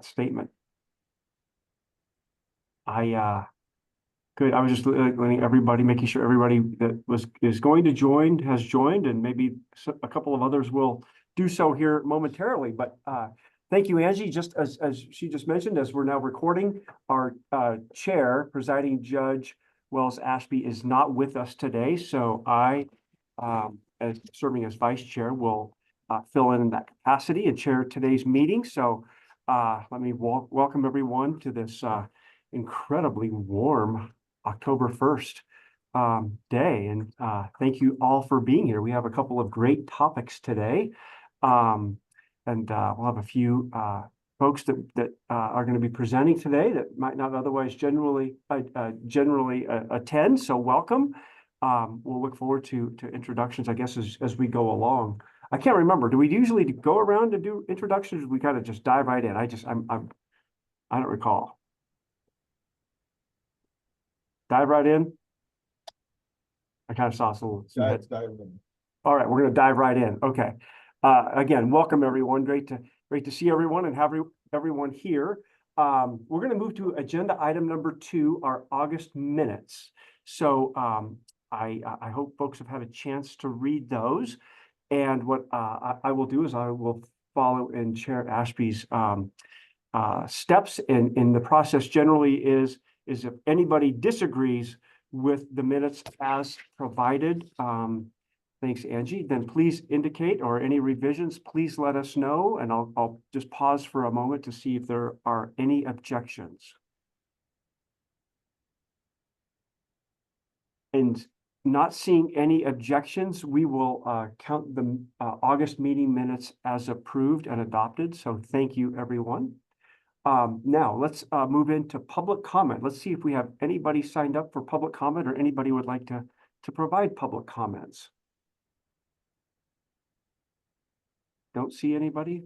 that statement. Good. I was just letting everybody, making sure everybody that is going to join has joined, and maybe a couple of others will do so here momentarily. But thank you, Angie. Just as she just mentioned, as we're now recording, our chair, presiding judge Wells Ashby, is not with us today. So I, as serving as vice chair, will fill in that capacity and chair today's meeting. So let me welcome everyone to this incredibly warm October 1st day. And thank you all for being here. We have a couple of great topics today. And we'll have a few folks that are going to be presenting today that might not otherwise generally attend. So welcome. We'll look forward to introductions, I guess, as we go along. I can't remember. Do we usually go around and do introductions? Or we kind of just dive right in. I don't recall. Dive right in. I kind of saw some heads. Dive in. All right, we're going to dive right in. Okay. Again, welcome everyone. Great to see everyone and have everyone here. We're going to move to agenda item number 2, our August minutes. So I hope folks have had a chance to read those. And what I will do is I will follow in Chair Ashby's steps in the process. Generally is if anybody disagrees with the minutes as provided, thanks, Angie, then please indicate, or any revisions, please let us know, and I'll just pause for a moment to see if there are any objections. And not seeing any objections, we will count the August meeting minutes as approved and adopted. So thank you, everyone. Now let's move into public comment. Let's see if we have anybody signed up for public comment or anybody would like to provide public comments. Don't see anybody.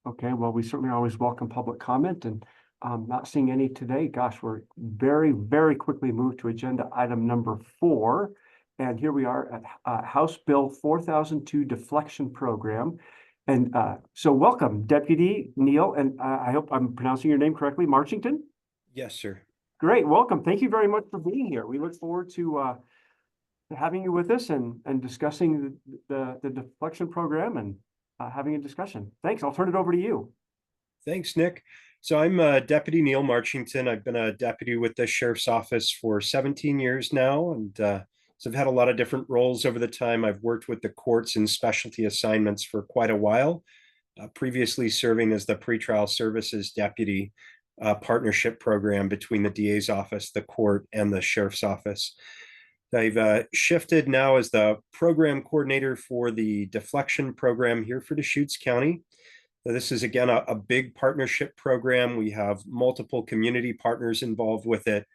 Okay, well, we certainly always welcome public comment, and not seeing any today. Gosh, we're very, very quickly moved to agenda item number 4. And here we are at House Bill 4002 deflection program. And so welcome, Deputy Neil, and I hope I'm pronouncing your name correctly, Marchington? Yes, sir. Great, welcome. Thank you very much for being here. We look forward to having you with us and discussing the deflection program and having a discussion. Thanks, I'll turn it over to you. Thanks, Nick. So I'm Deputy Neil Marchington. I've been a deputy with the Sheriff's Office for 17 years now, and so I've had a lot of different roles over the time. I've worked with the courts in specialty assignments for quite a while, previously serving as the pretrial services deputy partnership program between the DA's office, the court, and the Sheriff's Office. I've shifted now as the program coordinator for the deflection program here for Deschutes County. This is, again, a big partnership program. We have multiple community partners involved with it.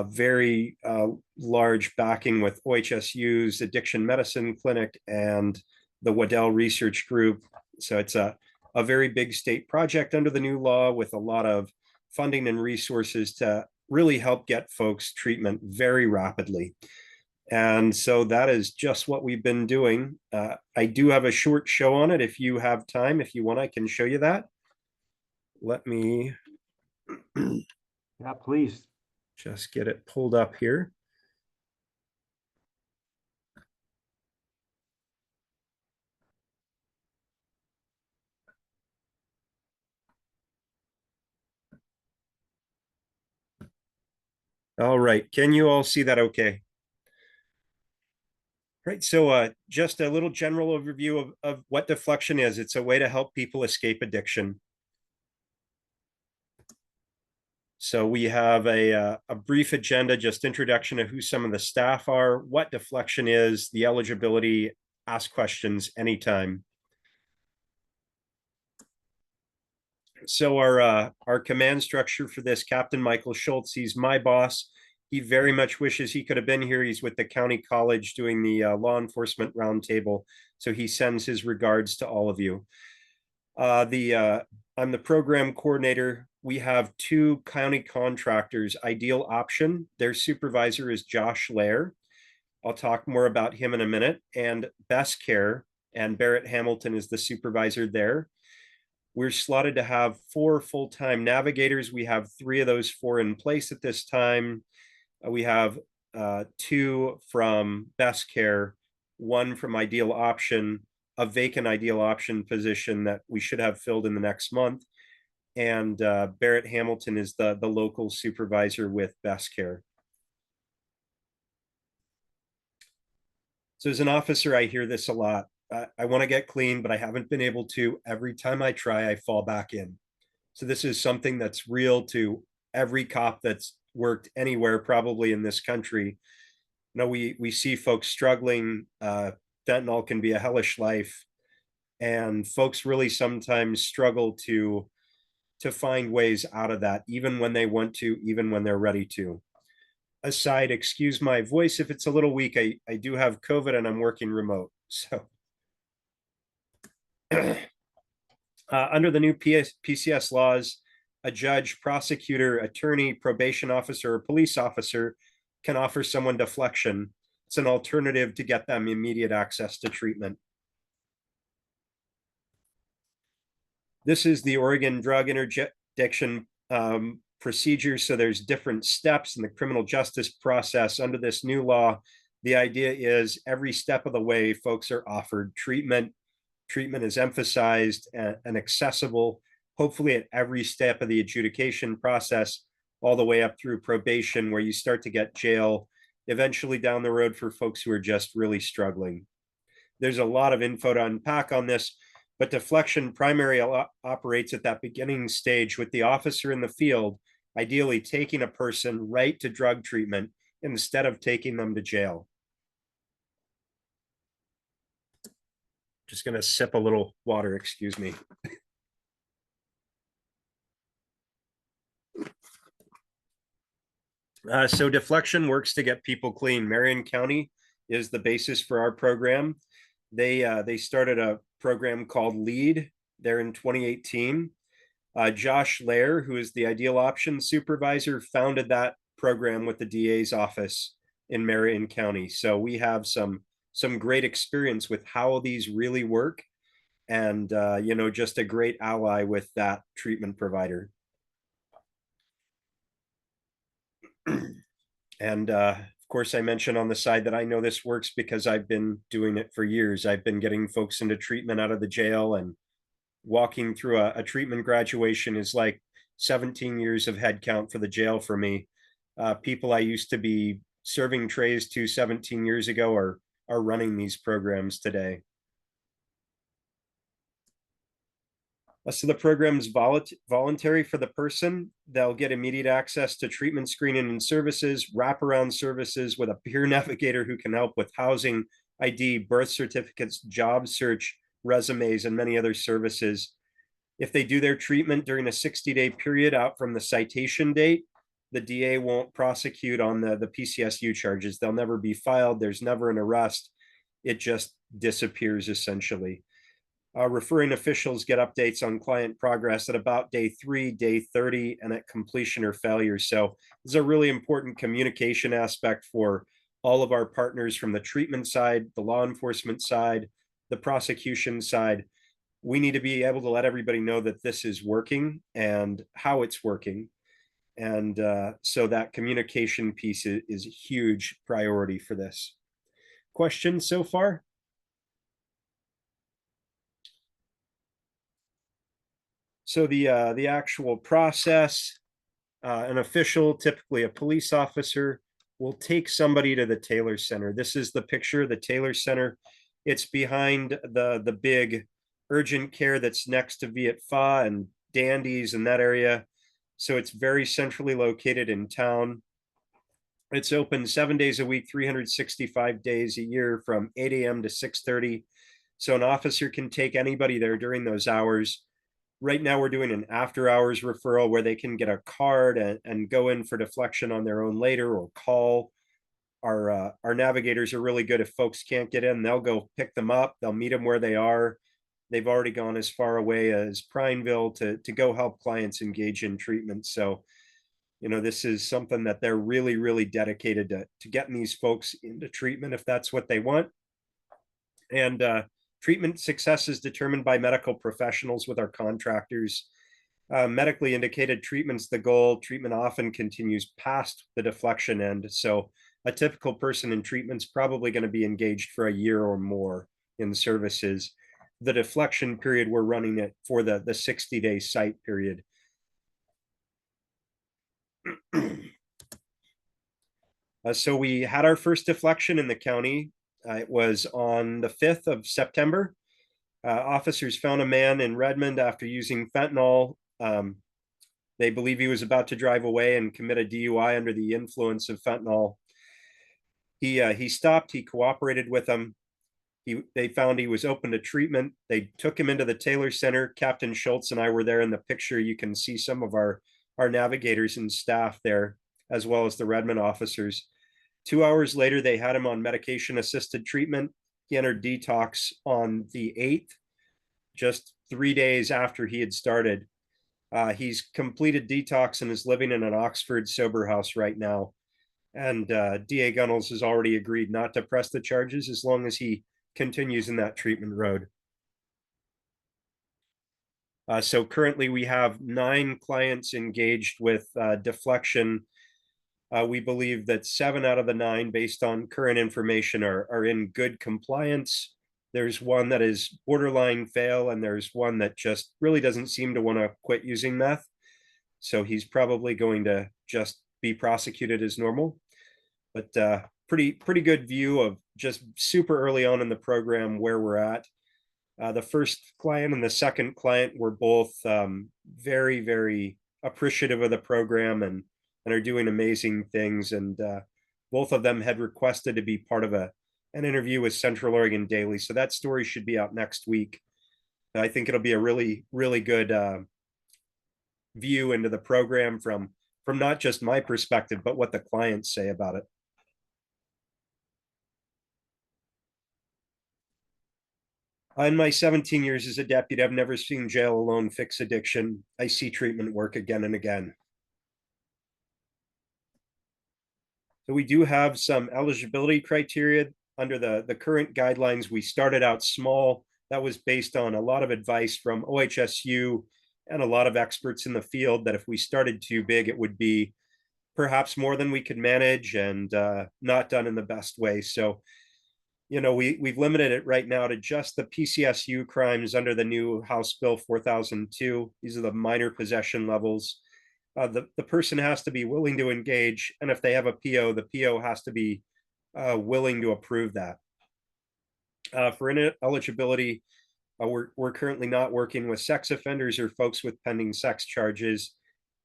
Very large backing with OHSU's Addiction Medicine Clinic and the Waddell Research Group. So it's a very big state project under the new law with a lot of funding and resources to really help get folks treatment very rapidly. And so that is just what we've been doing. I do have a short show on it. If you have time, if you want, I can show you that. Let me Yeah, please. Just get it pulled up here. All right, can you all see that okay? Right, so just a little general overview of what deflection is. It's a way to help people escape addiction. So we have a brief agenda, just introduction of who some of the staff are, what deflection is, the eligibility, ask questions anytime. So our command structure for this, Captain Michael Schultz, he's my boss. He very much wishes he could have been here. He's with the county college doing the law enforcement roundtable. So he sends his regards to all of you. I'm the program coordinator. We have 2 county contractors, Ideal Option. Their supervisor is Josh Lair. I'll talk more about him in a minute. And Best Care, and Barrett Hamilton is the supervisor there. We're slotted to have 4 full-time navigators. We have 3 of those 4 in place at this time. We have 2 from Best Care, 1 from Ideal Option, a vacant Ideal Option position that we should have filled in the next month. And Barrett Hamilton is the local supervisor with Best Care. So as an officer, I hear this a lot. I want to get clean, but I haven't been able to. Every time I try, I fall back in. So this is something that's real to every cop that's worked anywhere, probably in this country. You know, we see folks struggling. Fentanyl can be a hellish life, and folks really sometimes struggle to find ways out of that, even when they want to, even when they're ready to. Aside, excuse my voice if it's a little weak. I do have COVID and I'm working remote. So under the new PCS laws, a judge, prosecutor, attorney, probation officer, or police officer can offer someone deflection. It's an alternative to get them immediate access to treatment. This is the Oregon drug interdiction procedure. So there's different steps in the criminal justice process under this new law. The idea is every step of the way, folks are offered treatment. Treatment is emphasized and accessible, hopefully at every step of the adjudication process, all the way up through probation, where you start to get jail, eventually down the road for folks who are just really struggling. There's a lot of info to unpack on this, but deflection primarily operates at that beginning stage with the officer in the field, ideally taking a person right to drug treatment instead of taking them to jail. Just going to sip a little water, excuse me. So deflection works to get people clean. Marion County is the basis for our program. They started a program called LEAD there in 2018. Josh Lair, who is the Ideal Option supervisor, founded that program with the DA's office in Marion County. So we have some great experience with how these really work, and you know, just a great ally with that treatment provider. And of course, I mentioned on the side that I know this works because I've been doing it for years. I've been getting folks into treatment out of the jail, and walking through a treatment graduation is like 17 years of head count for the jail for me. People I used to be serving trays to 17 years ago are running these programs today. So the program is voluntary for the person. They'll get immediate access to treatment screening and services, wraparound services with a peer navigator who can help with housing, ID, birth certificates, job search, resumes, and many other services. If they do their treatment during a 60-day period out from the citation date, the DA won't prosecute on the PCSU charges. They'll never be filed. There's never an arrest. It just disappears essentially. Referring officials get updates on client progress at about day 3, day 30, and at completion or failure. So this is a really important communication aspect for all of our partners from the treatment side, the law enforcement side, the prosecution side. We need to be able to let everybody know that this is working and how it's working. And so that communication piece is a huge priority for this. Questions so far? So the actual process, an official, typically a police officer, will take somebody to the Taylor Center. This is the picture of the Taylor Center. It's behind the big urgent care that's next to Viet Pha and Dandies in that area. So it's very centrally located in town. It's open 7 days a week, 365 days a year from 8 a.m. to 6:30. So an officer can take anybody there during those hours. Right now we're doing an after hours referral where they can get a card and go in for deflection on their own later, or call. Our navigators are really good. If folks can't get in, they'll go pick them up. They'll meet them where they are. They've already gone as far away as Prineville to go help clients engage in treatment. So, you know, this is something that they're really, really dedicated to getting these folks into treatment if that's what they want. And Treatment success is determined by medical professionals with our contractors. Medically indicated treatment's the goal. Treatment often continues past the deflection end. So a typical person in treatment's probably going to be engaged for a year or more in services. The deflection period, we're running it for the 60-day site period. So we had our first deflection in the county. It was on the 5th of September. Officers found a man in Redmond after using fentanyl. They believe he was about to drive away and commit a DUI under the influence of fentanyl. He stopped. He cooperated with them. They found he was open to treatment. They took him into the Taylor Center. Captain Schultz and I were there in the picture. You can see some of our navigators and staff there, as well as the Redmond officers. 2 hours later, they had him on medication-assisted treatment. He entered detox on the 8th, just 3 days after he had started. He's completed detox and is living in an Oxford sober house right now. And DA Gunnels has already agreed not to press the charges as long as he continues in that treatment road. So currently we have 9 clients engaged with deflection. We believe that 7 out of the 9, based on current information, are in good compliance. There's one that is borderline fail, and there's one that just really doesn't seem to want to quit using meth. So he's probably going to just be prosecuted as normal. But pretty good view of just super early on in the program where we're at. The first client and the second client were both very, very appreciative of the program and are doing amazing things. And both of them had requested to be part of an interview with Central Oregon Daily. So that story should be out next week. I think it'll be a really, really good view into the program from not just my perspective, but what the clients say about it. In my 17 years as a deputy, I've never seen jail alone fix addiction. I see treatment work again and again. So we do have some eligibility criteria under the current guidelines. We started out small. That was based on a lot of advice from OHSU and a lot of experts in the field that if we started too big, it would be perhaps more than we could manage and not done in the best way. So we've limited it right now to just the PCSU crimes under the new House Bill 4002. These are the minor possession levels. The person has to be willing to engage, and if they have a PO, the PO has to be willing to approve that. For eligibility, we're currently not working with sex offenders or folks with pending sex charges.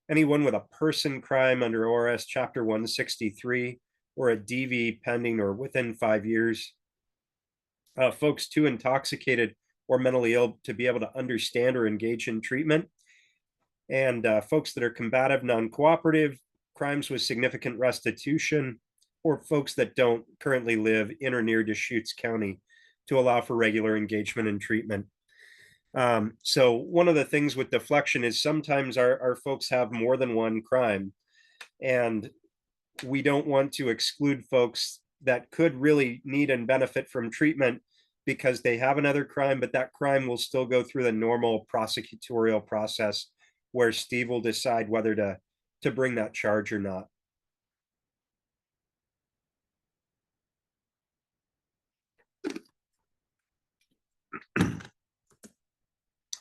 Anyone with a person crime under ORS Chapter 163 or a DV pending or within 5 years. Folks too intoxicated or mentally ill to be able to understand or engage in treatment, and folks that are combative, non-cooperative, crimes with significant restitution, or folks that don't currently live in or near Deschutes County to allow for regular engagement in treatment. So one of the things with deflection is sometimes our folks have more than one crime, and we don't want to exclude folks that could really need and benefit from treatment because they have another crime, but that crime will still go through the normal prosecutorial process where Steve will decide whether to bring that charge or not.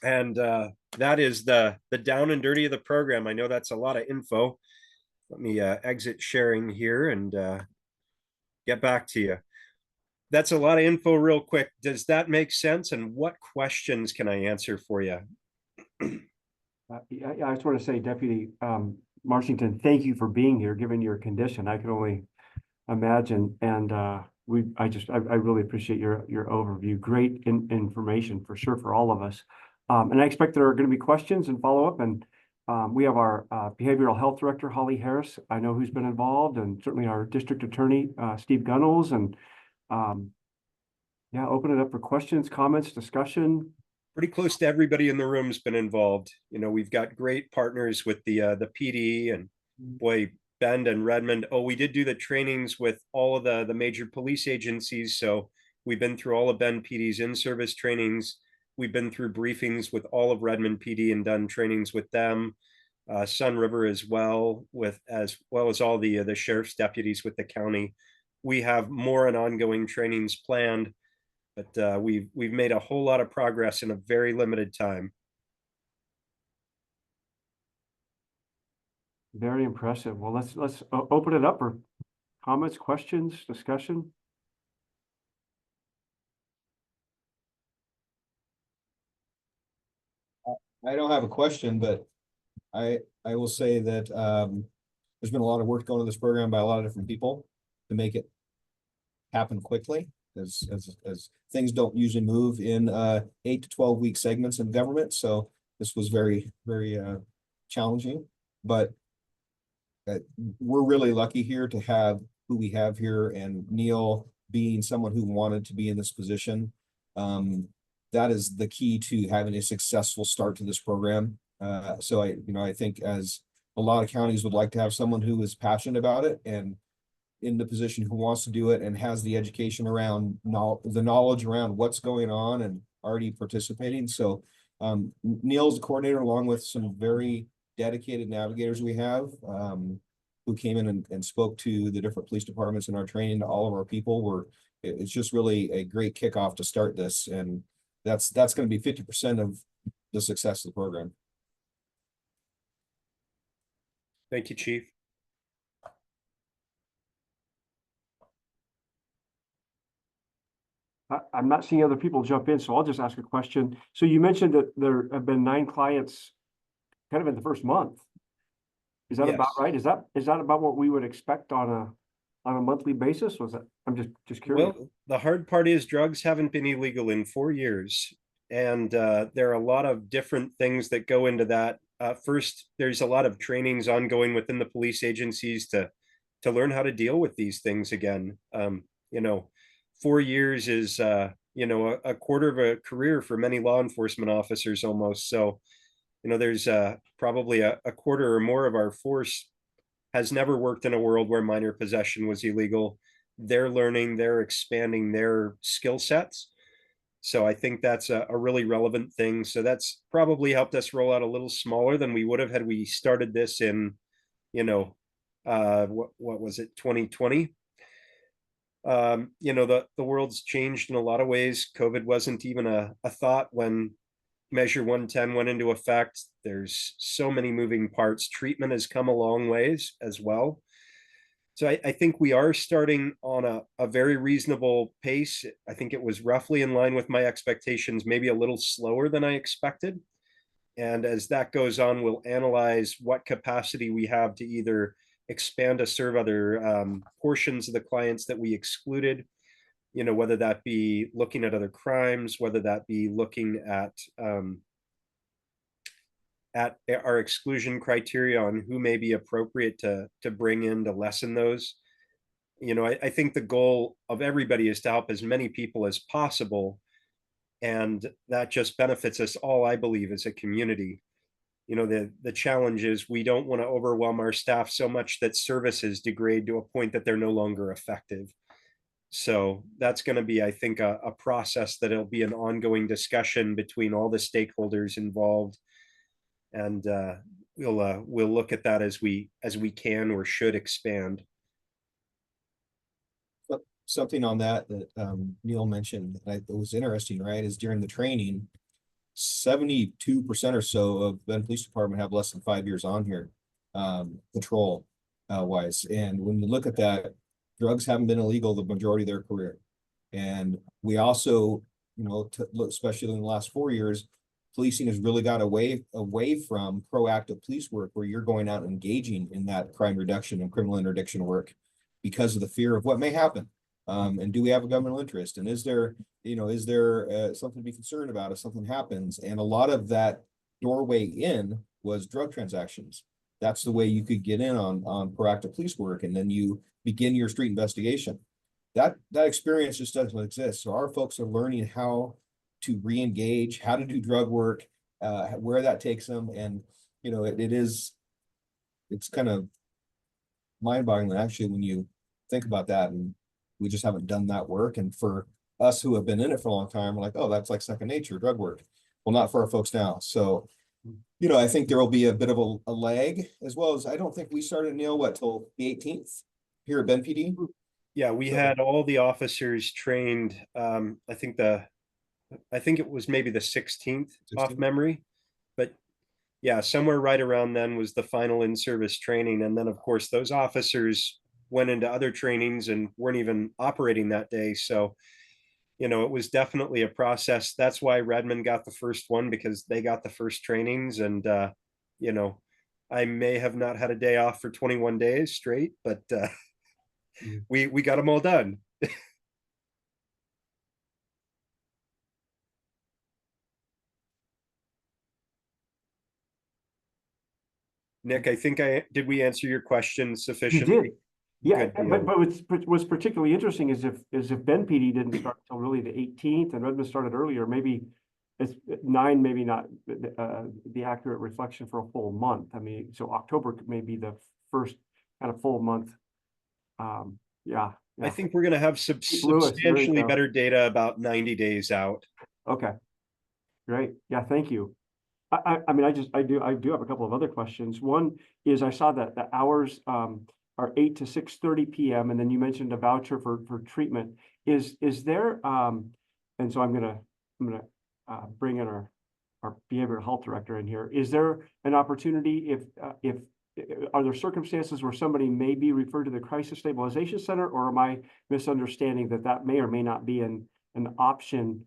And that is the down and dirty of the program. I know that's a lot of info. Let me exit sharing here and get back to you. That's a lot of info real quick. Does that make sense? And what questions can I answer for you? Yeah, I just want to say, Deputy Marchington, thank you for being here, given your condition. I can only imagine. And I really appreciate your overview. Great information for sure for all of us. And I expect there are going to be questions and follow-up. And we have our behavioral health director, Holly Harris, I know who's been involved, and certainly our district attorney, Steve Gunnels. And yeah, open it up for questions, comments, discussion. Pretty close to everybody in the room's been involved. We've got great partners with the PD and boy, Bend and Redmond. Oh, we did do the trainings with all of the major police agencies. So We've been through all of Bend PD's in-service trainings. We've been through briefings with all of Redmond PD and done trainings with them. Sun River as well, as well as all the sheriff's deputies with the county. We have more and ongoing trainings planned, but we've made a whole lot of progress in a very limited time. Very impressive. Well, let's open it up for comments, questions, discussion. I don't have a question, but I will say that there's been a lot of work going to this program by a lot of different people to make it happen quickly, as things don't usually move in 8 to 12 week segments in government. So this was very challenging, but we're really lucky here to have who we have here, and Neil being someone who wanted to be in this position. That is the key to having a successful start to this program. So I think as a lot of counties would like to have someone who is passionate about it and in the position who wants to do it and has the education around the knowledge around what's going on and already participating. So Neil's the coordinator, along with some very dedicated navigators we have, who came in and spoke to the different police departments in our training, to all of our people. It's just really a great kickoff to start this, and that's going to be 50% of the success of the program. Thank you, Chief. I'm not seeing other people jump in, so I'll just ask a question. So you mentioned that there have been 9 clients kind of in the first month. Is that about right? Is that about what we would expect on a monthly basis? Was that, I'm just curious. Well, the hard part is drugs haven't been illegal in 4 years. And there are a lot of different things that go into that. First, there's a lot of trainings ongoing within the police agencies to learn how to deal with these things again. 4 years is, a quarter of a career for many law enforcement officers almost. So, there's probably a quarter or more of our force has never worked in a world where minor possession was illegal. They're learning, they're expanding their skill sets. So I think that's a really relevant thing. So that's probably helped us roll out a little smaller than we would have had we started this in, what was it, 2020? The world's changed in a lot of ways. COVID wasn't even a thought when Measure 110 went into effect. There's so many moving parts. Treatment has come a long ways as well. So I think we are starting on a very reasonable pace. I think it was roughly in line with my expectations, maybe a little slower than I expected. And as that goes on, we'll analyze what capacity we have to either expand to serve other portions of the clients that we excluded, whether that be looking at other crimes, whether that be looking at our exclusion criteria on who may be appropriate to bring in to lessen those. I think the goal of everybody is to help as many people as possible. And that just benefits us all, I believe, as a community. The challenge is we don't want to overwhelm our staff so much that services degrade to a point that they're no longer effective. So that's going to be, I think, a process that it'll be an ongoing discussion between all the stakeholders involved. And we'll look at that as we can or should expand. Something on that Neil mentioned that was interesting, right, is during the training, 72% or so of Bend Police Department have less than 5 years on here, patrol wise. And when you look at that, drugs haven't been illegal the majority of their career. And we also, especially in the last 4 years, policing has really got away from proactive police work, where you're going out and engaging in that crime reduction and criminal interdiction work because of the fear of what may happen. And do we have a governmental interest? And is there something to be concerned about if something happens? And a lot of that doorway in was drug transactions. That's the way you could get in on proactive police work, and then you begin your street investigation. That experience just doesn't exist. So our folks are learning how to re-engage, how to do drug work, where that takes them. And, it's kind of mind-boggling actually when you think about that. And we just haven't done that work. And for us who have been in it for a long time, we're like, oh, that's like second nature, drug work. Well, not for our folks now. So, you know, I think there will be a bit of a lag, as well as, I don't think we started, Neil, what, till the 18th here at Ben PD? Yeah, we So- had all the officers trained. I think it was maybe the 16th off 16th? memory, but yeah, somewhere right around then was the final in-service training. And then of course those officers went into other trainings and weren't even operating that day. So, you know, it was definitely a process. That's why Redmond got the first one, because they got the first trainings. And, you know, I may have not had a day off for 21 days straight, but we got them all done. Nick, I think did we answer your question You sufficiently? did. Yeah, Good but deal. what's particularly interesting is if Ben PD didn't start until really the 18th and Redmond started earlier, maybe it's 9, maybe not the accurate reflection for a full month. I mean, so October may be the first kind of full month. Yeah. I think we're going to have Lewis, there you substantially go. better data about 90 days out. Okay, great. Yeah, thank you. I mean, I do have a couple of other questions. One is I saw that the hours are 8 to 6:30 p.m. and then you mentioned a voucher for treatment. Is there and so I'm gonna bring in our behavioral health director in here. Is there an opportunity if are there circumstances where somebody may be referred to the crisis stabilization center, or am I misunderstanding that may or may not be an option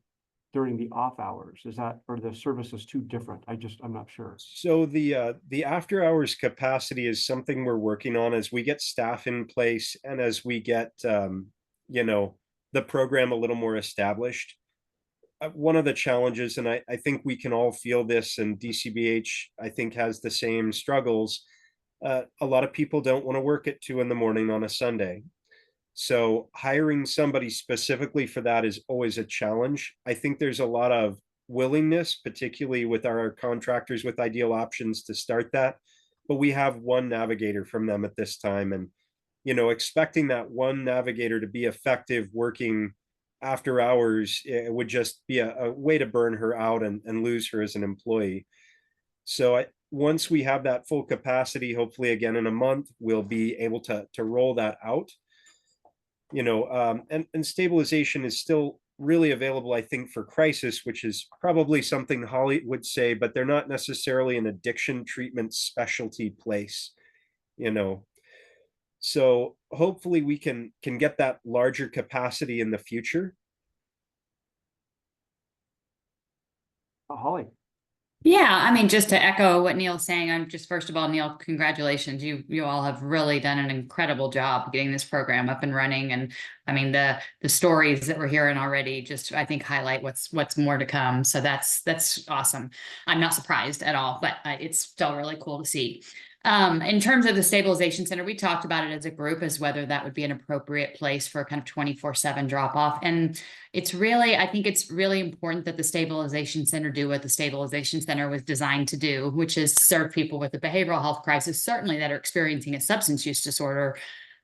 during the off hours? Is that, or the services too different? I'm not sure. So the after hours capacity is something we're working on as we get staff in place and as we get you know, the program a little more established. One of the challenges, and I think we can all feel this, and DCBH I think has the same struggles. A lot of people don't want to work at 2 a.m. on a Sunday. So hiring somebody specifically for that is always a challenge. I think there's a lot of willingness, particularly with our contractors with Ideal Options, to start that. But we have one navigator from them at this time. And, you know, expecting that one navigator to be effective working after hours, it would just be a way to burn her out and lose her as an employee. So once we have that full capacity, hopefully again in a month, we'll be able to roll that out. You know, and stabilization is still really available, I think, for crisis, which is probably something Holly would say, but they're not necessarily an addiction treatment specialty place, you know. So hopefully we can get that larger capacity in the future. Holly. Yeah, I mean, just to echo what Neil's saying, I'm just, first of all, Neil, congratulations. You all have really done an incredible job getting this program up and running. And I mean, the stories that we're hearing already just, I think, highlight what's more to come. So that's awesome. I'm not surprised at all, but it's still really cool to see. In terms of the stabilization center, we talked about it as a group as whether that would be an appropriate place for kind of 24/7 drop off. And I think it's really important that the stabilization center do what the stabilization center was designed to do, which is serve people with a behavioral health crisis, certainly that are experiencing a substance use disorder.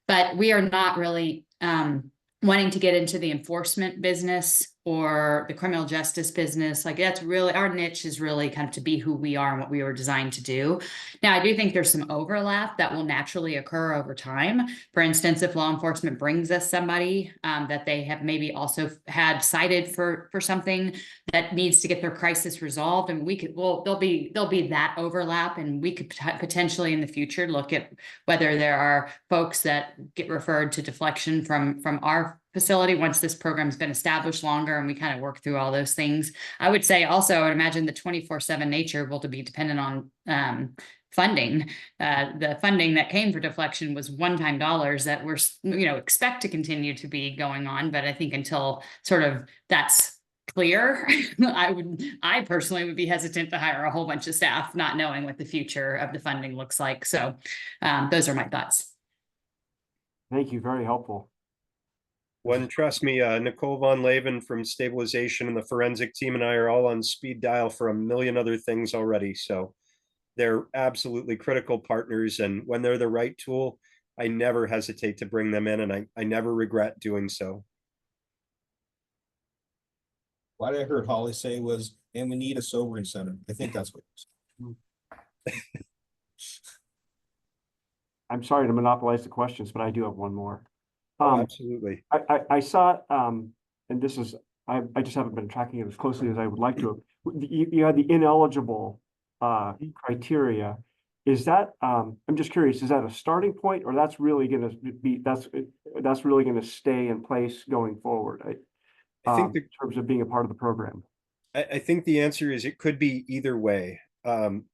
But we are not really wanting to get into the enforcement business or the criminal justice business. Like, that's really, our niche is really kind of to be who we are and what we were designed to do. Now, I do think there's some overlap that will naturally occur over time. For instance, if law enforcement brings us somebody that they have maybe also had cited for something that needs to get their crisis resolved, and there'll be that overlap, and we could potentially in the future look at whether there are folks that get referred to deflection from our facility once this program's been established longer and we kind of work through all those things. I would say also, I would imagine the 24/7 nature will be dependent on funding. The funding that came for deflection was one-time dollars that we're, expect to continue to be going on. But I think until sort of that's clear, I personally would be hesitant to hire a whole bunch of staff, not knowing what the future of the funding looks like. So those are my thoughts. Thank you, very helpful. One, trust me, Nicole Von Leven from Stabilization and the forensic team and I are all on speed dial for a million other things already. So they're absolutely critical partners. And when they're the right tool, I never hesitate to bring them in, and I never regret doing so. what I heard Holly say was, and we need a sobering center. I think that's what. I'm sorry to monopolize the questions, but I do have one more. Oh, absolutely. I saw, and this is, I just haven't been tracking it as closely as I would like to. You had the ineligible criteria. Is that, I'm just curious, is that a starting point, or that's really gonna be, that's really gonna stay in place going forward? I think In terms of being a part of the program. I think the answer is it could be either way.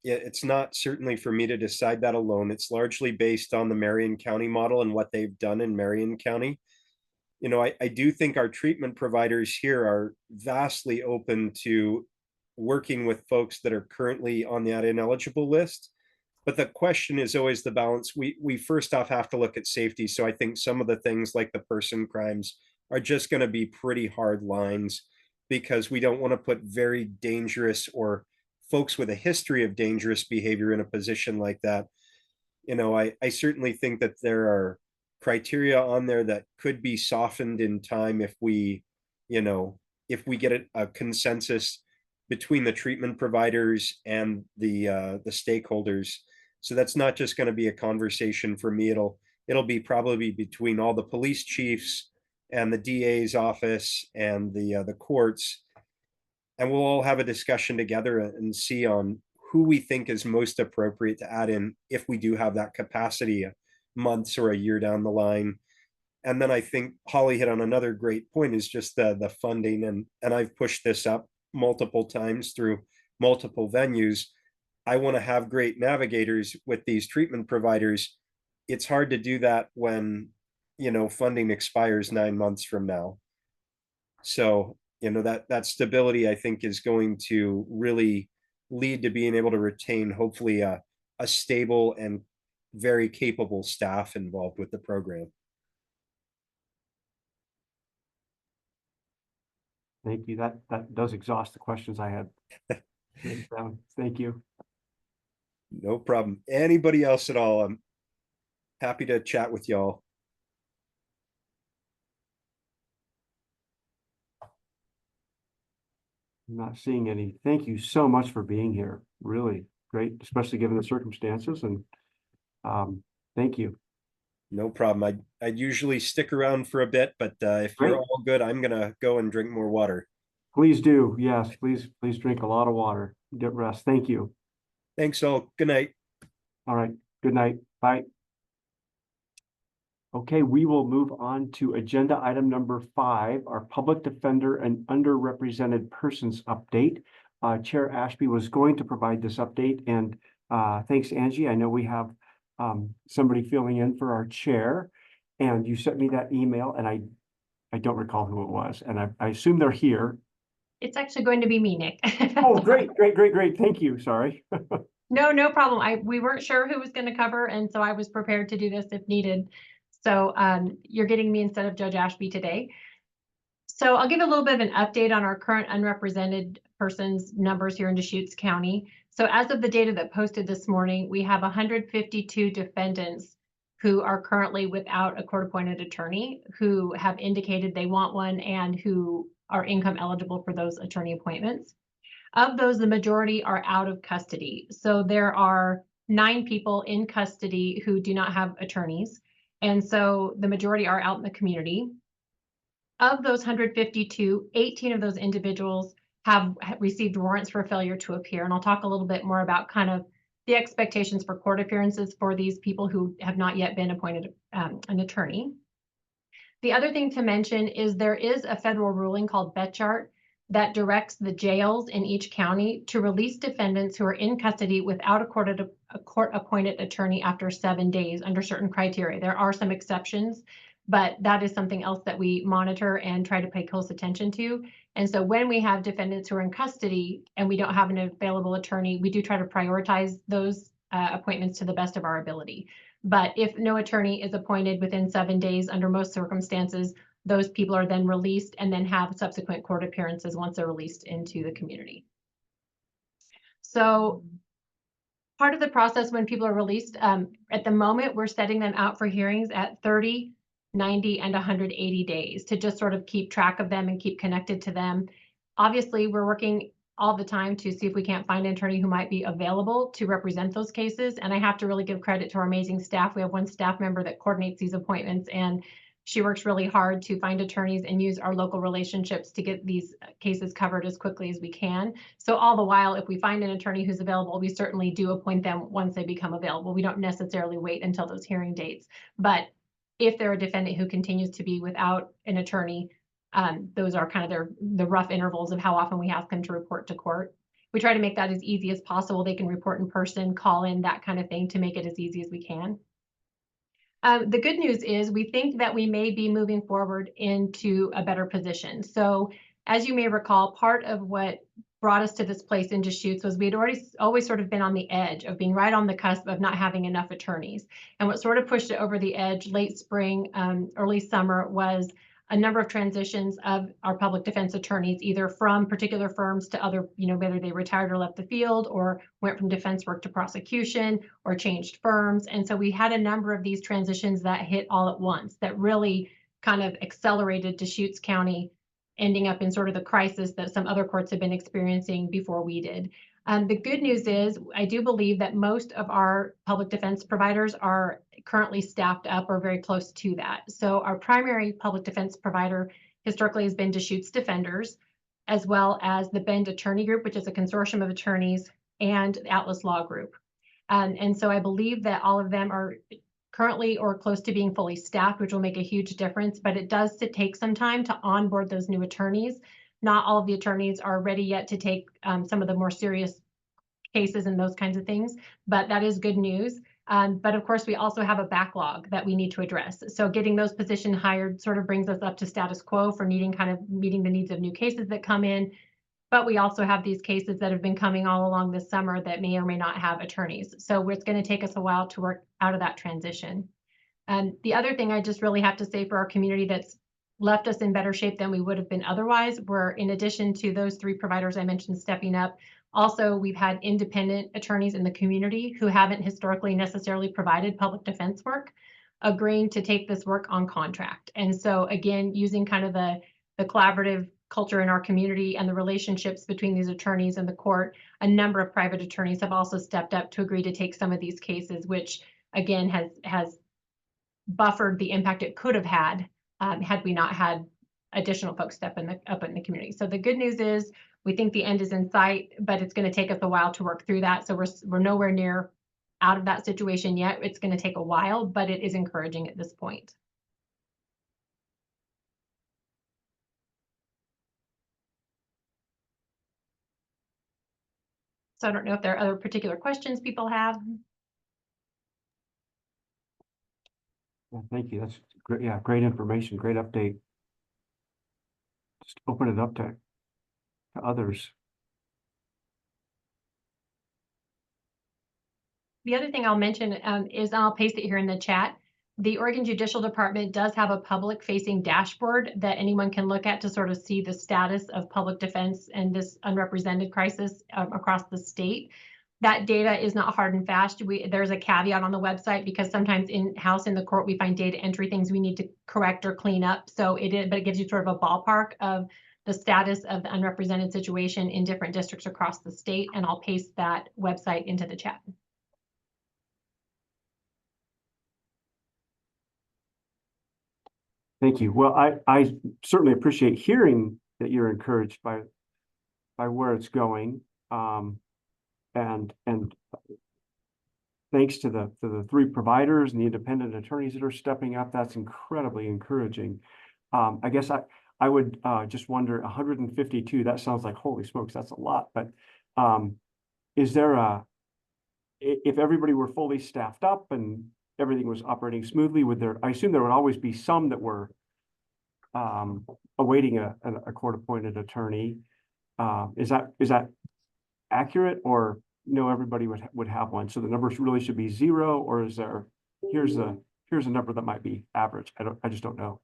It's not certainly for me to decide that alone. It's largely based on the Marion County model and what they've done in Marion County. You know, I do think our treatment providers here are vastly open to working with folks that are currently on that ineligible list. But the question is always the balance. We first off have to look at safety. So I think some of the things like the person crimes are just going to be pretty hard lines, because we don't want to put very dangerous or folks with a history of dangerous behavior in a position like that. You know, I certainly think that there are criteria on there that could be softened in time if we, you know, if we get a consensus between the treatment providers and the stakeholders. So that's not just going to be a conversation for me. It'll be probably between all the police chiefs and the DA's office and the courts, and we'll all have a discussion together and see on who we think is most appropriate to add in if we do have that capacity months or a year down the line. And then I think Holly hit on another great point, is just the funding, and I've pushed this up multiple times through multiple venues. I want to have great navigators with these treatment providers. It's hard to do that when, you know, funding expires 9 months from now. So, you know, that stability, I think, is going to really lead to being able to retain hopefully a stable and very capable staff involved with the program. Thank you. That does exhaust the questions I had. Thank you. No problem. Anybody else at all? I'm happy to chat with y'all. I'm not seeing any. Thank you so much for being here. Really great, especially given the circumstances, and thank you. No problem. I'd usually stick around for a bit, but if Great. you're all good, I'm gonna go and drink more water. Please do. Yes, please drink a lot of water. Get rest. Thank you. Thanks all. Good night. All right. Good night. Bye. Okay, we will move on to agenda item number 5, our public defender and underrepresented persons update. Chair Ashby was going to provide this update, and thanks, Angie. I know we have somebody filling in for our chair, and you sent me that email, and I don't recall who it was, and I assume they're here. It's actually going to be me, Nick. Oh, great. Thank you. Sorry. No problem. We weren't sure who was going to cover, and so I was prepared to do this if needed. So you're getting me instead of Judge Ashby today. So I'll give a little bit of an update on our current unrepresented persons numbers here in Deschutes County. So as of the data that posted this morning, we have 152 defendants who are currently without a court-appointed attorney, who have indicated they want one and who are income eligible for those attorney appointments. Of those, the majority are out of custody. So there are 9 people in custody who do not have attorneys. And so the majority are out in the community. Of those 152, 18 of those individuals have received warrants for failure to appear. And I'll talk a little bit more about kind of the expectations for court appearances for these people who have not yet been appointed an attorney. The other thing to mention is there is a federal ruling called Betchart that directs the jails in each county to release defendants who are in custody without a court-appointed attorney after 7 days under certain criteria. There are some exceptions, but that is something else that we monitor and try to pay close attention to. And so when we have defendants who are in custody and we don't have an available attorney, we do try to prioritize those appointments to the best of our ability. But if no attorney is appointed within 7 days, under most circumstances, those people are then released and then have subsequent court appearances once they're released into the community. So part of the process when people are released, at the moment, we're setting them out for hearings at 30, 90, and 180 days to just sort of keep track of them and keep connected to them. Obviously, we're working all the time to see if we can't find an attorney who might be available to represent those cases. And I have to really give credit to our amazing staff. We have one staff member that coordinates these appointments, and she works really hard to find attorneys and use our local relationships to get these cases covered as quickly as we can. So all the while, if we find an attorney who's available, we certainly do appoint them once they become available. We don't necessarily wait until those hearing dates. But if they're a defendant who continues to be without an attorney, those are kind of the rough intervals of how often we ask them to report to court. We try to make that as easy as possible. They can report in person, call in, that kind of thing, to make it as easy as we can. The good news is we think that we may be moving forward into a better position. So as you may recall, part of what brought us to this place in Deschutes was we had always sort of been on the edge of being right on the cusp of not having enough attorneys. And what sort of pushed it over the edge late spring, early summer was a number of transitions of our public defense attorneys, either from particular firms to other, whether they retired or left the field or went from defense work to prosecution or changed firms. And so we had a number of these transitions that hit all at once that really kind of accelerated Deschutes County ending up in sort of the crisis that some other courts have been experiencing before we did. The good news is I do believe that most of our public defense providers are currently staffed up or very close to that. So our primary public defense provider historically has been Deschutes Defenders, as well as the Bend Attorney Group, which is a consortium of attorneys, and the Atlas Law Group. And so I believe that all of them are currently or close to being fully staffed, which will make a huge difference, but it does take some time to onboard those new attorneys. Not all of the attorneys are ready yet to take some of the more serious cases and those kinds of things, but that is good news. But of course, we also have a backlog that we need to address. So getting those positions hired sort of brings us up to status quo for meeting the needs of new cases that come in. But we also have these cases that have been coming all along this summer that may or may not have attorneys. So it's going to take us a while to work out of that transition. The other thing I just really have to say for our community that's left us in better shape than we would have been otherwise, were in addition to those three providers I mentioned stepping up, also we've had independent attorneys in the community who haven't historically necessarily provided public defense work, agreeing to take this work on contract. And so again, using kind of the collaborative culture in our community and the relationships between these attorneys and the court, a number of private attorneys have also stepped up to agree to take some of these cases, which again has buffered the impact it could have had had we not had additional folks step up in the community. So the good news is we think the end is in sight, but it's going to take us a while to work through that. So we're nowhere near out of that situation yet. It's going to take a while, but it is encouraging at this point. So I don't know if there are other particular questions people have. Well, thank you. That's great. Yeah, great information, great update. Just open it up to others. The other thing I'll mention is, I'll paste it here in the chat. The Oregon Judicial Department does have a public-facing dashboard that anyone can look at to sort of see the status of public defense and this unrepresented crisis across the state. That data is not hard and fast. There's a caveat on the website because sometimes in-house in the court we find data entry things we need to correct or clean up. So but it gives you sort of a ballpark of the status of the unrepresented situation in different districts across the state, and I'll paste that website into the chat. Thank you. Well, I certainly appreciate hearing that you're encouraged by where it's going. And thanks to the three providers and the independent attorneys that are stepping up, that's incredibly encouraging. I guess I would just wonder, 152, that sounds like, holy smokes, that's a lot. But is there if everybody were fully staffed up and everything was operating smoothly, I assume there would always be some that were awaiting a court-appointed attorney. Is that accurate, or no, everybody would have one? So the numbers really should be 0, or is there, here's a number that might be average? I just don't know.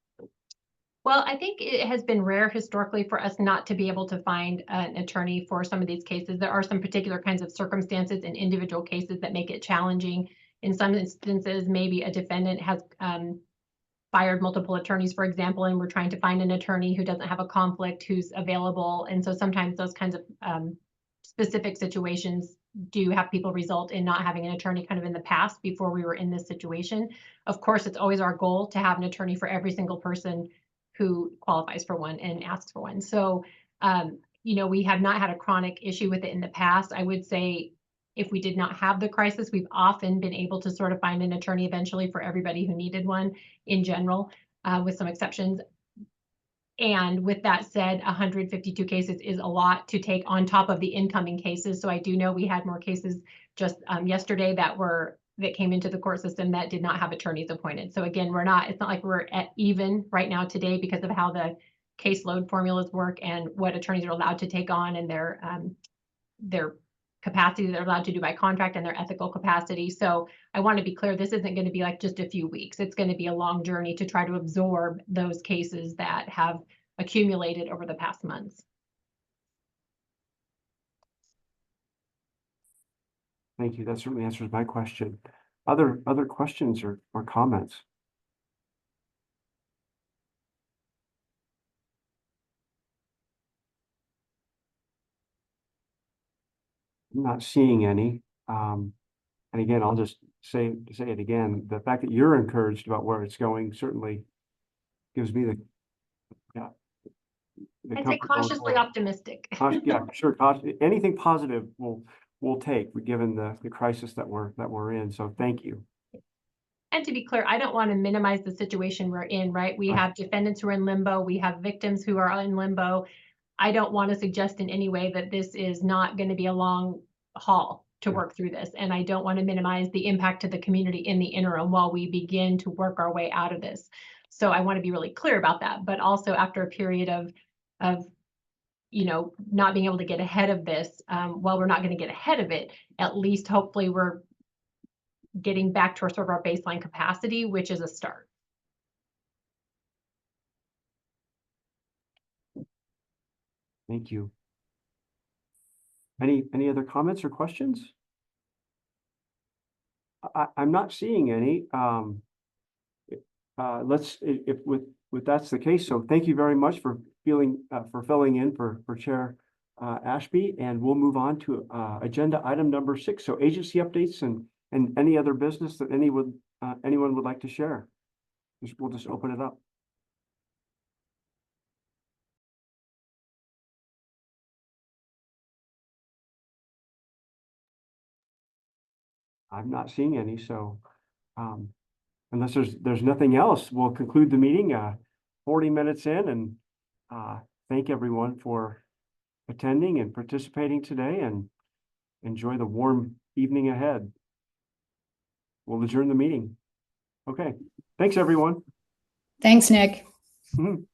Well, I think it has been rare historically for us not to be able to find an attorney for some of these cases. There are some particular kinds of circumstances in individual cases that make it challenging. In some instances, maybe a defendant has fired multiple attorneys, for example, and we're trying to find an attorney who doesn't have a conflict, who's available. And so sometimes those kinds of specific situations do have people result in not having an attorney kind of in the past before we were in this situation. Of course, it's always our goal to have an attorney for every single person who qualifies for one and asks for one. So, you know, we have not had a chronic issue with it in the past. I would say if we did not have the crisis, we've often been able to sort of find an attorney eventually for everybody who needed one in general, with some exceptions. And with that said, 152 cases is a lot to take on top of the incoming cases. So I do know we had more cases just yesterday that came into the court system that did not have attorneys appointed. So again, it's not like we're at even right now today because of how the caseload formulas work and what attorneys are allowed to take on and their capacity they're allowed to do by contract and their ethical capacity. So I want to be clear, this isn't going to be like just a few weeks. It's going to be a long journey to try to absorb those cases that have accumulated over the past months. Thank you. That certainly answers my question. Other questions or comments? I'm not seeing any. And again, I'll just say it again. The fact that you're encouraged about where it's going certainly gives me the I'd say comfort going cautiously forward. optimistic. Yeah, sure. Anything positive we'll take, given the crisis that we're in. So thank you. And to be clear, I don't want to minimize the situation we're in, right? We Right. have defendants who are in limbo. We have victims who are in limbo. I don't want to suggest in any way that this is not going to be a long haul to Yeah. work through this. And I don't want to minimize the impact to the community in the interim while we begin to work our way out of this. So I want to be really clear about that. But also after a period of you know, not being able to get ahead of this, while we're not going to get ahead of it, at least hopefully we're getting back to sort of our baseline capacity, which is a start. Thank you. Any other comments or questions? I'm not seeing any. If that's the case, so thank you very much for filling in for Chair Ashby, and we'll move on to agenda item number 6. So agency updates and any other business that anyone would like to share. We'll just open it up. I'm not seeing any, so unless there's nothing else, we'll conclude the meeting 40 minutes in, and thank everyone for attending and participating today, and enjoy the warm evening ahead. We'll adjourn the meeting. Okay, thanks everyone. Thanks, Nick. Mhm.